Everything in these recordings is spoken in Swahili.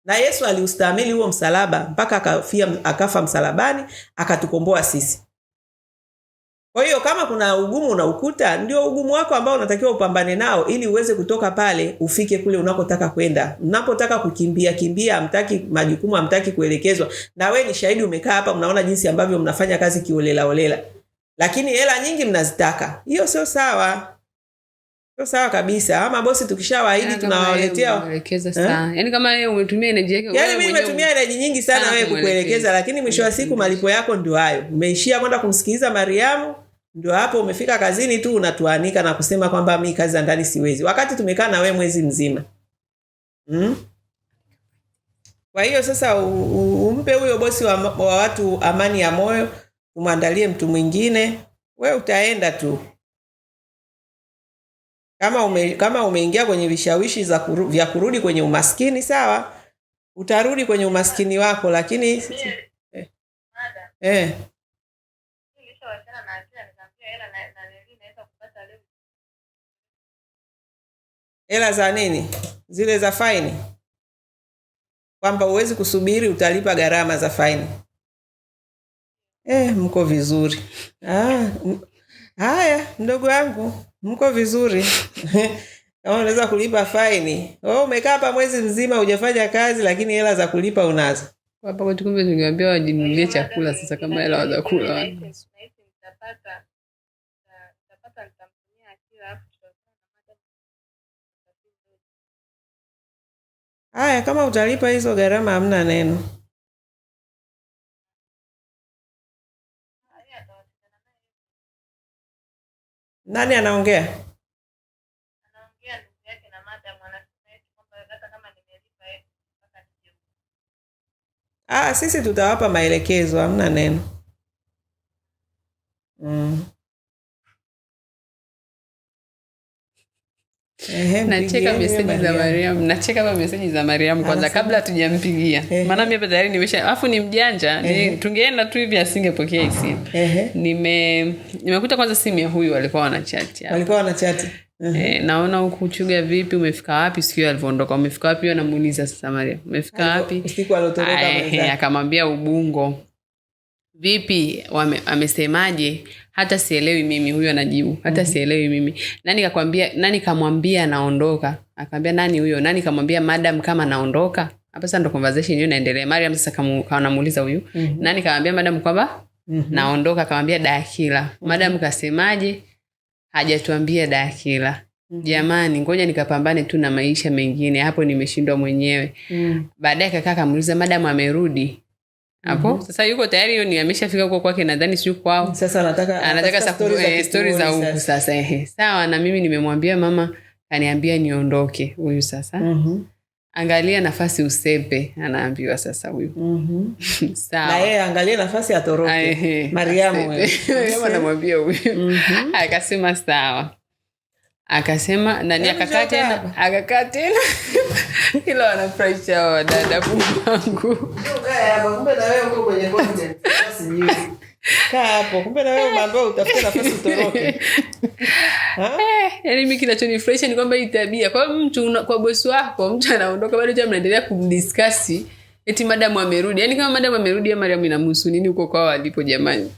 Na Yesu aliustahimili huo msalaba mpaka akafa msalabani, akatukomboa sisi. Kwa hiyo kama kuna ugumu unaukuta, ndio ugumu wako ambao unatakiwa upambane nao ili uweze kutoka pale ufike kule unakotaka kwenda. Unapotaka kimbia, hamtaki majukumu, hamtaki kuelekezwa. Na wewe ni shahidi, umekaa hapa mnaona jinsi ambavyo mnafanya kazi kiolela. Lakini hela nyingi mnazitaka. Hiyo sio sawa. Sio sawa kabisa. Ama bosi tukishawaahidi tunawaletea kuelekeza sana. Yaani kama wewe umetumia energy yako. Yaani mimi nimetumia energy nyingi sana wewe kukuelekeza, lakini mwisho wa siku malipo yako ndio hayo. Umeishia kwenda kumsikiliza Mariamu, ndio hapo umefika kazini tu unatuanika na kusema kwamba mimi kazi za ndani siwezi. Wakati tumekaa na wewe mwezi mzima. Kwa hiyo sasa umpe huyo bosi wa watu amani ya moyo, umwandalie mtu mwingine, wewe utaenda tu. Kama umeingia kwenye vishawishi vya kurudi kwenye umaskini, sawa, utarudi kwenye umaskini wako, lakini hela za nini? Zile za faini. Kwamba uwezi kusubiri, utalipa gharama za faini. Mko vizuri. Haya, ndugu yangu, mko vizuri. Kama unaweza kulipa faini. Umekaa hapa mwezi mzima hujafanya kazi, lakini hela za kulipa unazo. Hapa kwa tukumbe tungeambia wajinunulie chakula sasa kama hela wazakula. Haya, kama utalipa hizo gharama hamna neno. Nani anaongea? Anaongea ndugu yake na madam, anasema kwamba hata kama nimelipa mpaka sisi tutawapa maelekezo, hamna neno. Nacheka meseji za Mariam kwanza kabla tujampigia. Maana mimi hapa tayari alafu ni mjanja, tungeenda tu hivi asingepokea simu. Nimekuta kwanza simu ya huyu walikuwa wanachati. Naona huku Chuga vipi, umefika wapi? Sikio alivyoondoka, umefika wapi? Anamuuliza sasa Mariam, umefika wapi? Usiku alotoroka mwenza. Akamwambia Ubungo. Vipi, amesemaje? Hata sielewi mimi. Huyo anajibu, hata sielewi mimi. Nani kamwambia anaondoka? Akamwambia nani huyo? Nani kamwambia madam kama anaondoka? Hapa sasa ndo conversation hiyo inaendelea. Mariam sasa anamuuliza huyu, nani kamwambia madam kwamba naondoka? Akamwambia Dakila. Madam kasemaje? Hajatuambia Dakila. Jamani, ngoja nikapambane tu na maisha mengine. Hapo nimeshindwa mwenyewe. Baadaye kaka kamuuliza madam amerudi? Hapo sasa yuko tayari, hiyo ni ameshafika huko kwake, nadhani sio kwao. Sasa anataka stories za huko sasa. Sawa, na mimi nimemwambia mama kaniambia niondoke. Huyu sasa angalia nafasi usepe, anaambiwa sasa huyu. Sawa, na yeye angalia nafasi atoroke. Mariamu anamwambia huyu. Akasema sawa. Akasema nani akakaa tena kila wanafurahisha wadada wangu. Kumbe na wewe uko kwenye content. Kaa hapo. Kumbe na wewe umeambiwa utafute nafasi utoroke. Yaani mimi kinachonifurahisha ni kwamba hii tabia kwa mtu, kwa bosi wako, mtu anaondoka bado jamaa mnaendelea kumdiscuss eti madam amerudi. Yaani kama madam amerudi ya Mariam inamhusu nini huko kwao alipo jamani?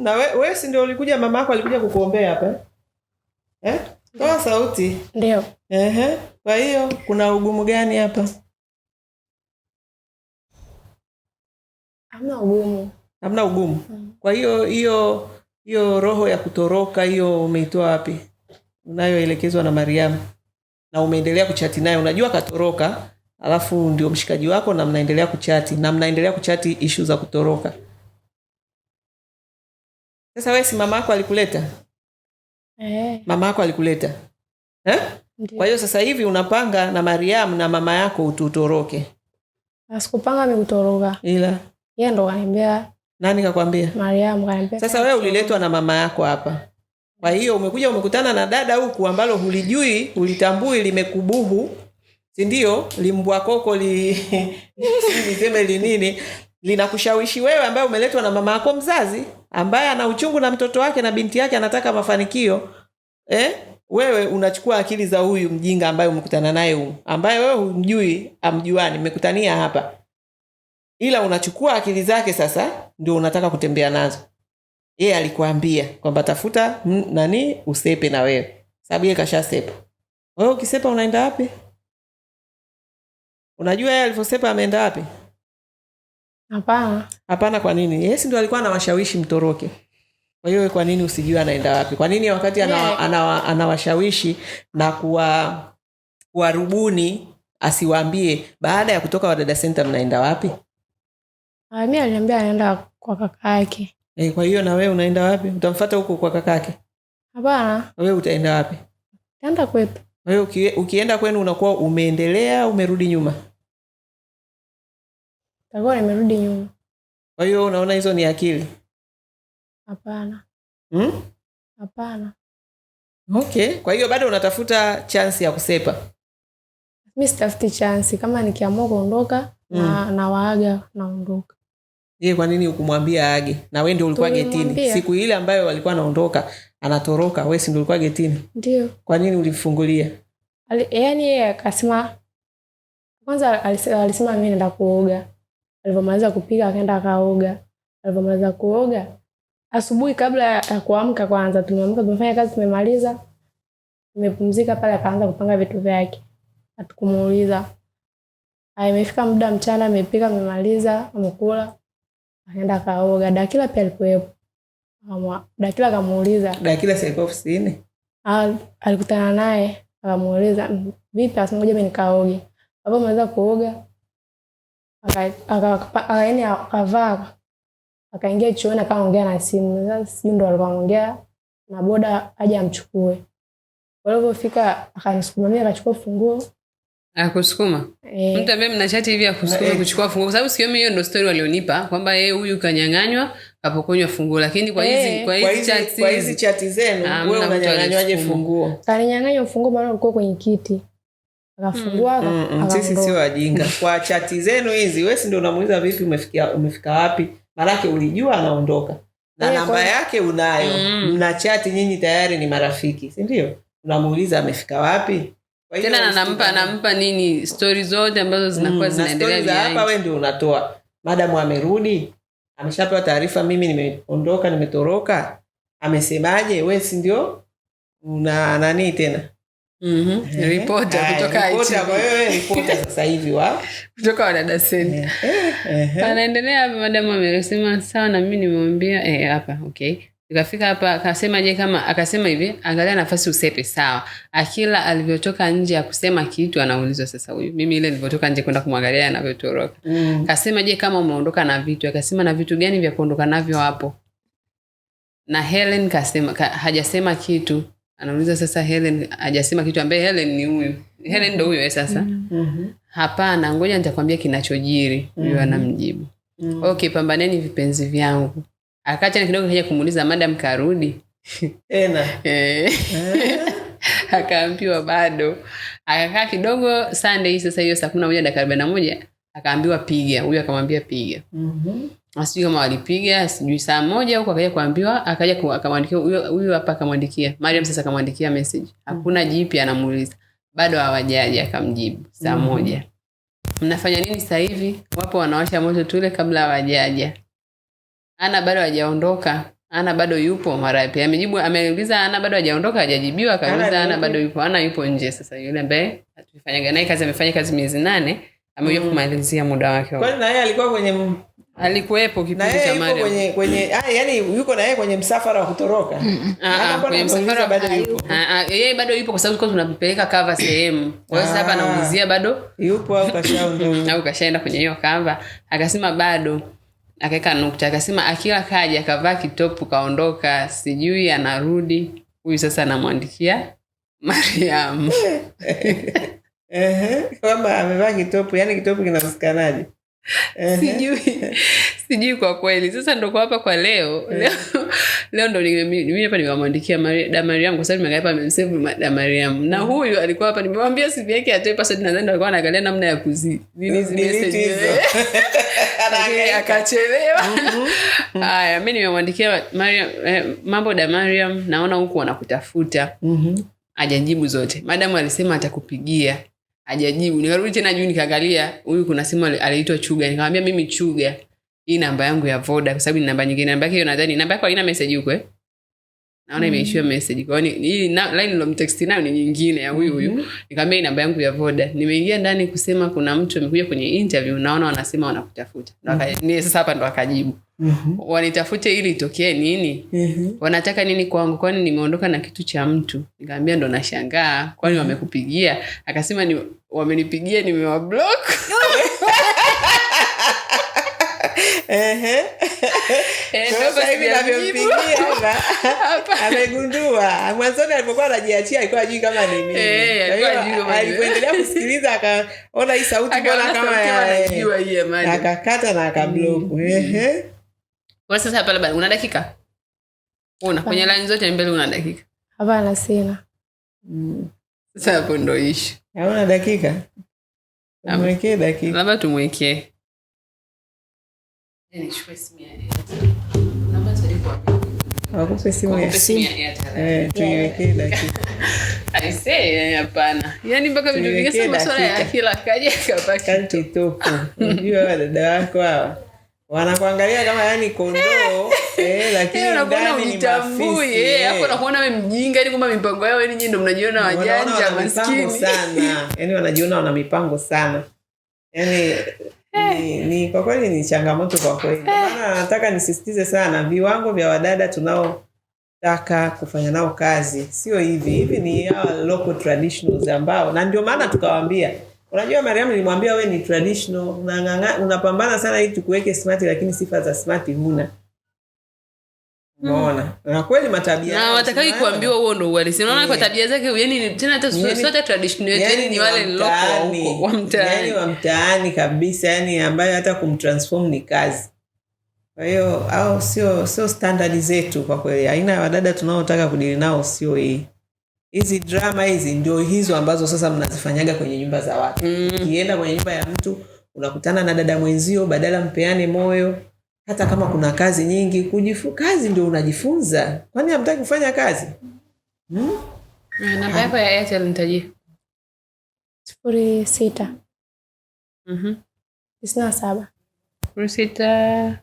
Na wewe si ndio ulikuja, mama yako alikuja kukuombea hapa? Toa sauti. Ndio. Kwa hiyo kuna ugumu gani hapa? Hamna ugumu. Kwa hiyo roho ya kutoroka hiyo umeitoa wapi? Unayoelekezwa na Mariam. Na umeendelea kuchati naye. Unajua katoroka, alafu ndio mshikaji wako na mnaendelea kuchati issue za kutoroka. Sasa wewe si mama yako alikuleta? Mama yako alikuleta. Kwa hiyo sasa hivi unapanga na Mariam na mama yako ututoroke. Asikupanga mimi kutoroka. Ila yeye ndo kaniambia. Nani kakwambia? Mariam kaniambia. Sasa wewe uliletwa na mama yako hapa. Kwa hiyo umekuja umekutana na dada huku ambalo hulijui, ulitambui limekubuhu. Si ndio? Limbwa koko niseme nini? Linakushawishi wewe ambaye umeletwa na mama yako mzazi, ambaye ana uchungu na mtoto wake na binti yake anataka mafanikio. wewe unachukua akili za huyu mjinga ambaye umekutana naye huyu, ambaye wewe humjui, amjuani, mmekutania hapa, ila unachukua akili zake sasa ndio unataka kutembea nazo. Yeye alikuambia kwamba tafuta usepe na wewe, sababu yeye kashasepa. Wewe ukisepa unaenda wapi? Unajua yeye aliposepa ameenda wapi? Hapana. Kwa nini? Yeye ndio alikuwa anawashawishi mtoroke. Kwa hiyo kwa nini usijue anaenda wapi? Kwa nini wakati anawashawishi na kuwarubuni asiwaambie baada ya kutoka Wadada Center mnaenda wapi? Mimi aliniambia anaenda kwa kaka yake. Kwa hiyo na wewe unaenda wapi? Utamfuata huko kwa kaka yake? Hapana. Wewe utaenda wapi? Taenda kwetu. Wewe ukienda kwenu unakuwa umeendelea, umerudi nyuma? Takuwa nimerudi nyuma. Kwa hiyo unaona hizo ni akili? Hapana. Hapana. Okay, kwa hiyo bado unatafuta chance ya kusepa? Mimi sitafuti chance, kama nikiamua kuondoka na waaga naondoka. Kwa nini hukumwambia aage? Na wewe ndio ulikuwa getini. Siku ile ambayo walikuwa anaondoka, anatoroka, wewe si ndio ulikuwa getini? Ndio. Kwa nini ulimfungulia? Yaani yeye akasema kwanza alisema mimi naenda kuoga. Alipomaliza kupika akaenda akaoga. Alipomaliza kuoga, asubuhi kabla ya kuamka kwanza tumeamka tumefanya kazi tumemaliza. Tumepumzika pale akaanza kupanga vitu vyake. Hatukumuuliza. Imefika muda mchana amepika amemaliza, amekula. Akaenda akaoga. Dakila pia alikuwepo. Dakila akamuuliza. Dakila siko ofisini? Alikutana naye, akamuuliza, "Vipi?" Akasema, "Ngoja mimi nikaoge." Hapo ameanza kuoga. Akavaa. Akaingia chooni akaongea na simu. Sasa simu ndo alikuwa anaongea na boda aje amchukue. Walipofika akanisukuma mimi akachukua funguo. Akusukuma? Mtu ambaye mnachati hivi akusukuma kuchukua funguo, kwa sababu sikio hiyo ndio story walionipa kwamba yeye huyu kanyang'anywa kapokonywa funguo, lakini kwa hizi chati zenu wewe unanyang'anywaje funguo? Kaninyang'anywa funguo maana ulikuwa kwenye kiti. Akafungua sisi sio wajinga. Kwa chati zenu hizi wewe ndio unamuuliza vipi umefika wapi? Maana ulijua anaondoka. Na namba yake unayo. Mna chati nyinyi tayari ni marafiki, si ndio? Unamuuliza amefika wapi? Tena anampa nini stories zote ambazo zinakuwa zinaendelea behind. Hapa wewe ndio unatoa. Madamu amerudi, ameshapewa taarifa mimi nimeondoka, nimetoroka. Amesemaje? Wewe si ndio una nani tena? Reporter kutoka IT. Kwa wewe reporter sasa hivi kutoka Wadada Center. Anaendelea madamu amesema sawa na mimi nimemwambia hapa okay. Nikafika hapa akasema hivi, angalia nafasi usepe sawa. Akila alivyotoka nje ya kusema kitu anaulizwa sasa huyu. Mimi ile nilivyotoka nje kwenda kumwangalia anavyotoroka. Akasema kama umeondoka na vitu? Akasema na vitu gani vya kuondoka navyo hapo? Na Helen hajasema kitu. Anauliza sasa Helen hajasema kitu ambaye Helen ni huyu. Helen ndio huyo sasa. Hapana, ngoja nitakwambia kinachojiri. Huyo anamjibu. Okay, pambaneni vipenzi vyangu. Akacha kidogo kaja kumuuliza madam karudi. Akaambiwa bado. Akakaa kidogo Sunday sasa hiyo saa 11:41 akaambiwa piga. Huyu akamwambia piga. Asijui kama walipiga, sijui saa 1 huko akaja akamwandikia huyu hapa akamwandikia. Mariam sasa akamwandikia message. Hakuna jipi anamuuliza. Bado hawajaje akamjibu saa 1. Mnafanya nini sasa hivi? Wapo wanawasha moto tule kabla hawajaja. Ana bado hajaondoka. Ana bado yupo mara pia. Amejibu ameuliza Ana bado hajaondoka hajajibiwa akauliza Ana bado yupo. Ana yupo nje sasa yule ambaye tulifanyaga naye kazi amefanya kazi miezi 8 amekuja kumalizia muda wake. Kwani na yeye alikuwa alikuwepo kipindi cha Mariam. Kwenye yani yuko na yeye kwenye msafara wa kutoroka. Kwenye msafara bado yupo. Yeye bado yupo kwa sababu tunampeleka cover sehemu. Kwa hiyo hapa anaulizia bado yupo au kashaondoka. Au kashaenda kwenye hiyo cover. Akasema bado. Akaweka nukta akasema Akila kaja akavaa kitopu kaondoka sijui anarudi. Huyu sasa anamwandikia Mariam. Kwamba amevaa kitopu, yani kitopu kinahusikanaje? Sijui kwa kweli. Sasa ndo kwa hapa kwa leo ndo mimi hapa nimemwandikia Mariam kwa sababu nimeweka hapa msave Mariam. Na huyu alikuwa hapa nimemwambia simu yake atoe password na ndio alikuwa anaangalia namna ya hizi message. Akachelewa. Haya mimi nimemwandikia Mariam mambo da Mariam naona huko wanakutafuta. hajajibu zote. Madamu alisema atakupigia, hajajibu. Nikarudi tena juu nikaangalia, huyu kuna simu aliitwa Chuga. Nikamwambia mimi Chuga, hii namba yangu ya Voda kwa sababu ni namba nyingine. Namba yake nadhani namba yako haina message huko naona imeishiwa message. Kwa hiyo hii line nilomtext nayo ni nyingine ya huyu. Nikamwambia hii namba yangu ya Voda. Nimeingia ndani kusema kuna mtu amekuja kwenye interview, naona wanasema wanakutafuta. Ni sasa hapa ndo akajibu. Wanitafute ili itokee nini? Wanataka nini kwangu? Kwani nimeondoka na kitu cha mtu? Nikamwambia ndo nashangaa. Kwani wamekupigia? Akasema ni wamenipigia, nimewablock. Sasa hivi navyompigia hapa amegundua. Mwanzoni alipokuwa anajiachia alikuwa hajui kama ni nini. Alipoendelea kusikiliza akaona hii sauti bora kama anajua hii amani. Akakata na akablock. Kwa sasa hapa labda una dakika? Una kwenye line zote mbele una dakika? Hapana sina. Sasa hapo ndo issue. Hauna dakika? Tumwekee dakika. Labda tumwekee. Nichukue simu ya Airtel. Namba zilikuwa wakupe simu ya tuiwekee dakika. I say hapana. Yaani mpaka vitu vingine masuala ya kila kaja kapaki kanti tupu. Unajua dada wako hawa wanakuangalia kama yani kondoo lakini ndani ni mafisi. Hapo nakuona wewe mjinga, yani kama mipango yao yani ndio mnajiona wajanja maskini sana. Yani wanajiona wana mipango sana. Yani ni kwa kweli ni changamoto kwa kweli. Maana nataka nisisitize sana viwango vya wadada tunaotaka kufanya nao kazi. Sio hivi ni hawa local traditionals ambao, na ndio maana tukawaambia, unajua Mariam nilimwambia wewe ni traditional, unapambana sana ili tukuweke smart lakini sifa za smart huna. Unaona? Na kweli matabia na watakaki kuambiwa huo ndo uhalisi. Unaona kwa tabia zake yani tena hata sote traditional yetu ni wale local huko wa mtaani. Yani wa mtaani kabisa, yani ambayo hata kumtransform ni kazi. Kwa hiyo au sio standard zetu kwa kweli. Aina ya wadada tunaotaka kudili nao sio hii. Hizi drama hizi ndio hizo ambazo sasa mnazifanyaga kwenye nyumba za watu. Ukienda kwenye nyumba ya mtu unakutana na dada mwenzio, badala mpeane moyo. Hata kama kuna kazi nyingi, kazi ndio unajifunza. Kwani hamtaki kufanya kazi? Namba yako ya Airtel nitajie. 06 97 06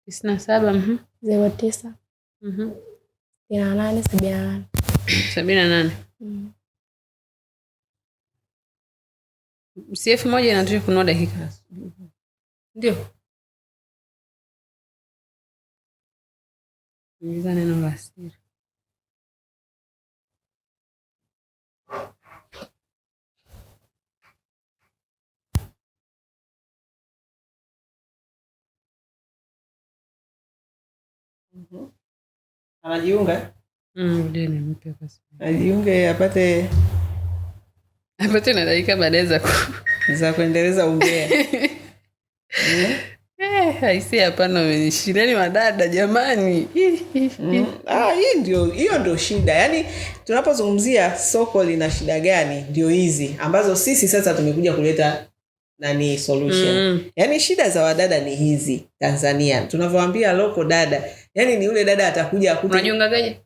97 09 78 78. CF moja inatosha kununua dakika. Ndio. Ingiza neno la siri. Anajiunga? Ndio nimpe basi. Ajiunge apate na dakika baadaye za kuendeleza ongea. Haisi hapana umenishindani madada jamani. Hiyo ndio shida. Yaani tunapozungumzia soko lina shida gani ndio hizi ambazo sisi sasa tumekuja kuleta nani solution. Yaani shida za wadada ni hizi Tanzania. Tunavyowaambia loko dada, yaani ni yule dada atakuja akute. Unajiungagaje?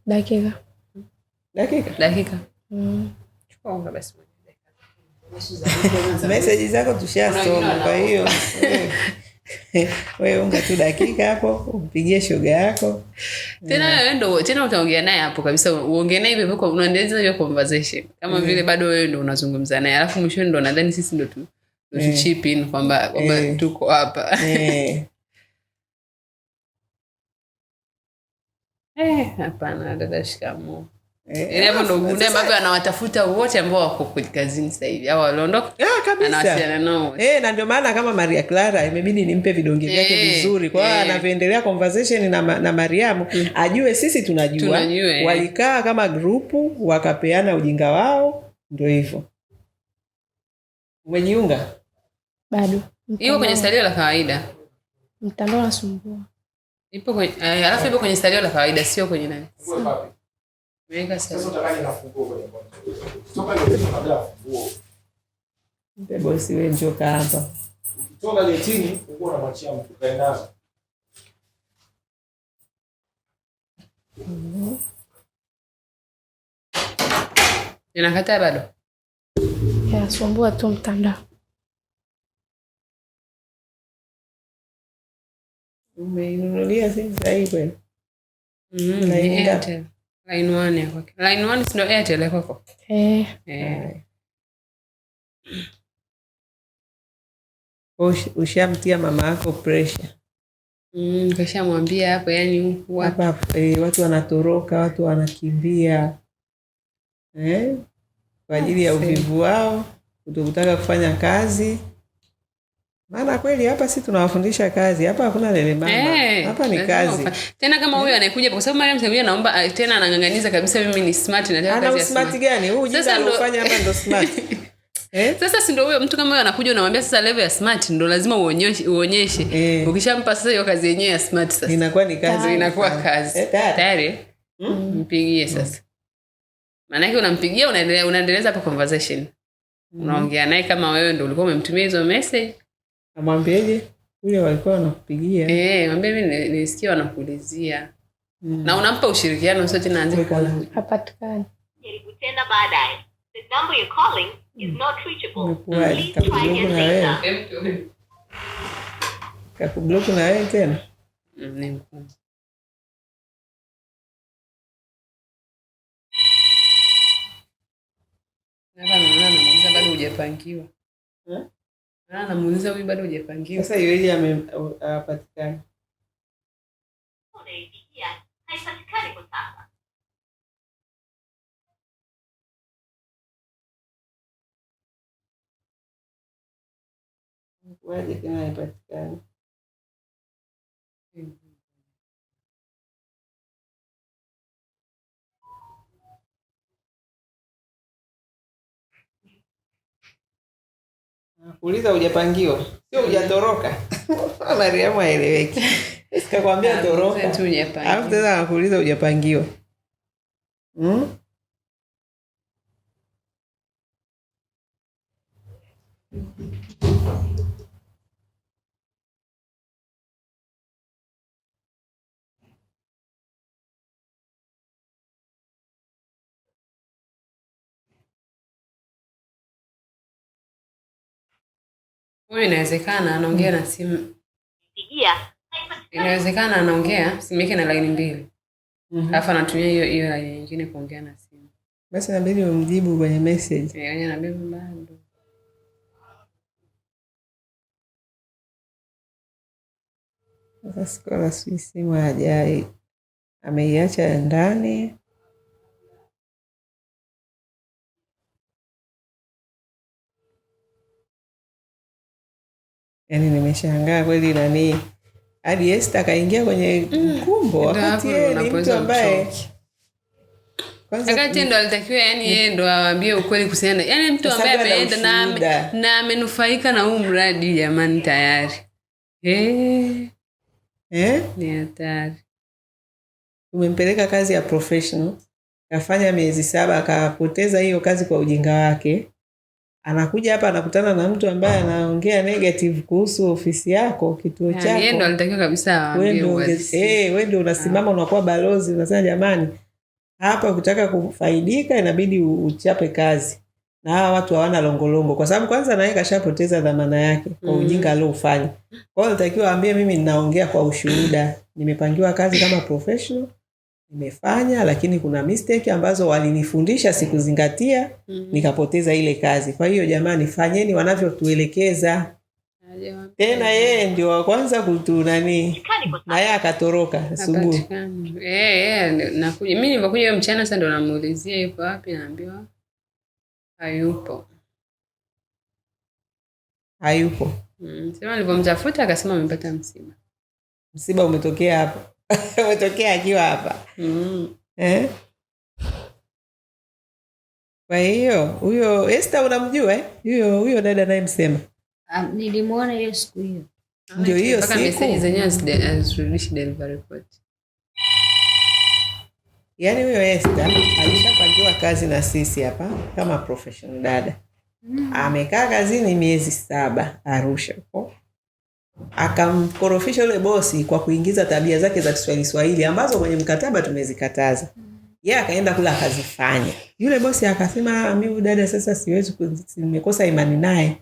Dakika. Chukua unga basi. Message zako tushasoma, kwa hiyo wewe unga tu dakika hapo umpigie shoga yako. Tena utaongea naye hapo kabisa, uongee naye hivyo kwa unaendeleza hiyo conversation. Kama vile bado wewe ndio unazungumza naye. Alafu mwisho ndio nadhani sisi ndio tu chip in kwamba tuko hapa. Hapana dada shikamoo. Hapo ndo gunde ambao anawatafuta wote ambao wako kwa kazini sasa hivi. Hao waliondoka. Anawasiliana nao. Na ndio maana kama Maria Clara imebidi nimpe vidonge vyake vizuri. Kwa hiyo anavyoendelea conversation na Mariamu ajue sisi tunajua. Walikaa kama grupu wakapeana ujinga wao, ndio hivyo. Umejiunga? Bado. Hiyo kwenye salio la kawaida. Mtandao unasumbua. Ipo kwenye alafu ipo kwenye salio la kawaida sio kwenye nani? Weka sasa utakaje nafunguo kwenye konto. Toka getini kabla funguo. Mpe bosi wewe njoo hapa. Ukitoka getini funguo na mwachia mtu kaenda. Inakataa bado? Yasumbua tu mtandao. Umeinunulia simu sahihi kweli? Airtel. Line 1 ya kwake. Line 1 si ndio Airtel ya kwako? Ushamtia mama yako pressure? Kashamwambia hapo, yani hapa watu wanatoroka, watu wanakimbia kwa ajili ya uvivu wao, kutotaka kufanya kazi. Maana kweli hapa si tunawafundisha kazi, hapa hakuna lele mama. Hapa ni kazi. Tena kama huyu anakuja kwa sababu Mariam Samia naomba tena anang'ang'aniza kabisa mimi ni smart na nataka kazi ya smart. Smart gani? Huyu jinda alofanya hapa ndo smart. Sasa si ndio huyo mtu kama huyo anakuja unamwambia sasa level ya smart ndo lazima uonyeshe. Ukishampa sasa hiyo kazi yenyewe ya smart sasa inakuwa ni kazi, inakuwa kazi. Tayari. Mpigie sasa. Maana yake unampigia unaendeleza hapo conversation. Unaongea naye kama wewe ndio ulikuwa umemtumia hizo message. Amwambieje? Yule walikuwa wanakupigia. Mwambie mimi nilisikia wanakuulizia. Na unampa ushirikiano sio tena anze hapatikani. Jaribu tena baadaye. The number you're calling is not reachable. Please try again later. Kakubloku na wewe tena? Ni mkuu. Namuuliza bado hujapangiwa. Namuuliza huyu bado hujapangiwa. Sasa yeye apatikana. Haipatikani kwa sasa. Waje kama haipatikani. Kuuliza hujapangiwa, sio hujatoroka. Mariamu haeleweki. Sikakwambia toroka. Alafu tena anakuuliza hujapangiwa. Huyu inawezekana anaongea na simu. Inawezekana anaongea simu yake na line mbili. Alafu anatumia hiyo line nyingine kuongea na simu. Basi inabidi umjibu kwenye message. Yeye anabeba bado. Sasa sikola simu hajai. Ameiacha ndani. Yaani nimeshangaa kweli nani. Hadi Esther kaingia kwenye mkumbo wakati yeye ni mtu ambaye kwanza ndo alitakiwa yani yeye ndo awaambie ukweli kuhusiana. Yaani mtu ambaye ameenda na amenufaika na huu mradi jamani tayari. Ni hatari. Umempeleka kazi ya professional. Kafanya miezi 7 akapoteza hiyo kazi kwa ujinga wake. Anakuja hapa anakutana na mtu ambaye anaongea negative kuhusu ofisi yako, kituo chako. Yeye ndo alitakiwa kabisa awaambie uwazi. Wewe ndio unasimama unakuwa balozi unasema jamani hapa ukitaka kufaidika inabidi uchape kazi. Na hawa watu hawana longolongo kwa sababu kwanza naye kashapoteza dhamana yake kwa ujinga aliofanya. Kwa hiyo natakiwa aambie mimi ninaongea kwa ushuhuda. Nimepangiwa kazi kama professional. Nimefanya lakini kuna mistake ambazo walinifundisha sikuzingatia nikapoteza ile kazi. Kwa hiyo jamani fanyeni wanavyotuelekeza. Tena yeye ndio wa kwanza kutunani na yeye akatoroka asubuhi. Nakuja mimi nilipokuja mchana sasa ndo namuulizia yuko wapi naambiwa hayupo. Sema nilipomtafuta akasema amepata msiba. Msiba umetokea hapa. Umetokea akiwa hapa. Kwa hiyo huyo Esther unamjua huyo dada naye msema. Nilimuona hiyo siku hiyo. Ndio hiyo siku. Message zenyewe azirudishe delivery report. Yaani huyo Esther alishapangiwa kazi na sisi hapa kama professional dada. Amekaa kazini miezi 7 Arusha huko. Akamkorofisha yule bosi kwa kuingiza tabia zake za Kiswahili ambazo kwenye mkataba tumezikataza. Yeye akaenda kula akazifanya. Yule bosi akasema mimi dada sasa siwezi, nimekosa imani naye.